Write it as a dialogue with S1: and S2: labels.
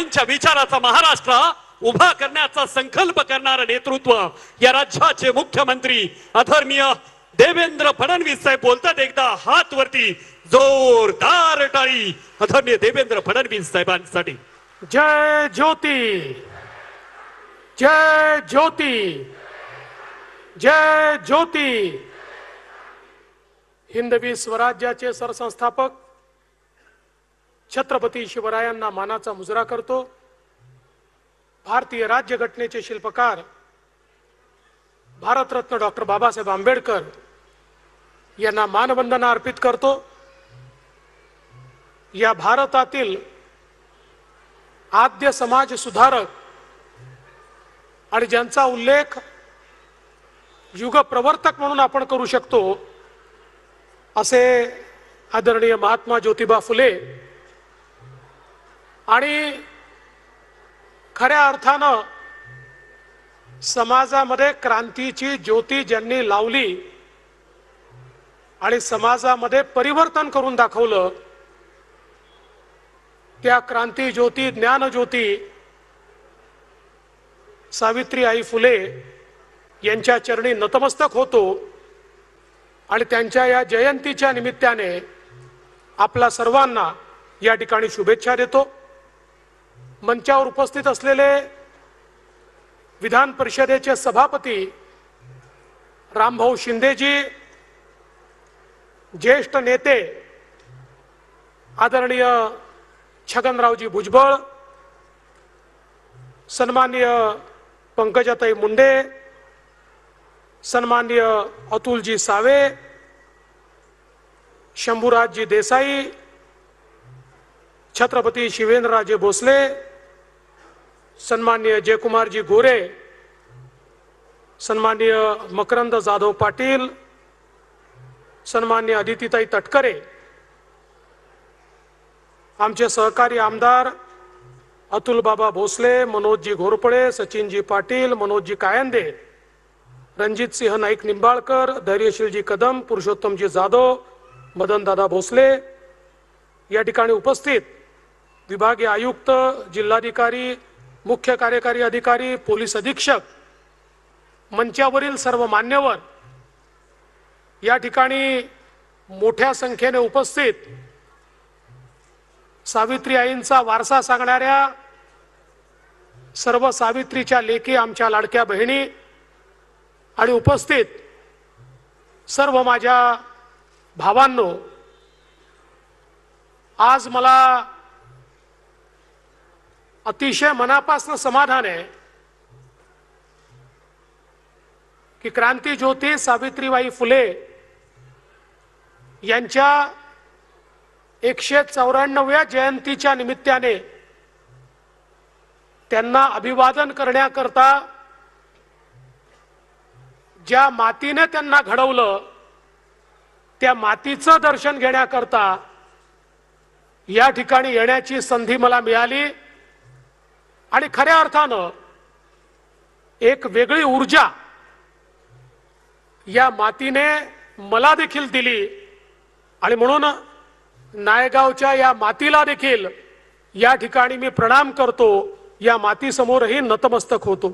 S1: ज्योतिबाईंच्या विचाराचा महाराष्ट्र उभा करण्याचा संकल्प करणारे नेतृत्व या राज्याचे मुख्यमंत्री आदरणीय देवेंद्र फडणवीस साहेब बोलतात। एकदा हात वरती, जोरदार टाळी आदरणीय देवेंद्र फडणवीस साहेबांसाठी।
S2: जय ज्योती, जय ज्योती, जय ज्योती। हिंदवी स्वराज्याचे सरसंस्थापक छत्रपती शिवरायांना मानाचा मुजरा करतो। भारतीय राज्यघटनेचे शिल्पकार भारतरत्न डॉक्टर बाबासाहेब आंबेडकर यांना मानवंदना अर्पित करतो। या भारतातील आद्य समाज सुधारक आणि ज्यांचा उल्लेख युग प्रवर्तक म्हणून आपण करू शकतो असे आदरणीय महात्मा ज्योतिबा फुले आणि खऱ्या अर्थानं समाजामध्ये क्रांतीची ज्योती ज्यांनी लावली आणि समाजामध्ये परिवर्तन करून दाखवलं, त्या क्रांती ज्योती, ज्ञान ज्योती सावित्रीबाई फुले यांच्या चरणी नतमस्तक होतो आणि त्यांच्या या जयंतीच्या निमित्ताने आपला सर्वांना या ठिकाणी शुभेच्छा देतो। मंचावर उपस्थित असलेले विधान परिषदेचे सभापती रामभाऊ शिंदेजी, ज्येष्ठ नेते आदरणीय छगनरावजी भुजबळ, सन्माननीय पंकजाताई मुंडे, सन्माननीय अतुलजी सावे, शंभूराजजी देसाई, छत्रपती शिवेंद्रराजे भोसले, सन्माननीय जयकुमारजी गोरे, सन्माननीय मकरंद जाधव पाटील, सन्माननीय अदितीताई तटकरे, आमचे सहकारी आमदार अतुल बाबा भोसले, मनोजजी घोरपडे, सचिनजी पाटील, मनोजजी कायंदे, रणजित सिंह नाईक निंबाळकर, धैर्यशीलजी कदम, पुरुषोत्तमजी जाधव, मदनदादा भोसले, या ठिकाणी उपस्थित विभागीय आयुक्त, जिल्हाधिकारी, मुख्य कार्यकारी अधिकारी, पोलीस अधीक्षक, मंचावरील सर्व मान्यवर, या ठिकाणी मोठ्या संख्येने उपस्थित सावित्री आईंचा वारसा सांगणाऱ्या सर्व सावित्रीच्या लेकी, आमच्या लाडक्या बहिणी आणि उपस्थित सर्व माझ्या भावांनो, आज मला अतिशय मनापासून समाधान आहे की क्रांती ज्योती सावित्रीबाई फुले यांच्या 194व्या जयंतीच्या निमित्ताने त्यांना अभिवादन करण्याकरता ज्या मातीने त्यांना घडवलं त्या मातीचं दर्शन घेण्याकरता या ठिकाणी येण्याची संधी मला मिळाली आणि खऱ्या अर्थानं एक वेगळी ऊर्जा या मातीने मला देखील दिली आणि म्हणून नायगावच्या या मातीला देखील या ठिकाणी मी प्रणाम करतो, या मातीसमोरही नतमस्तक होतो।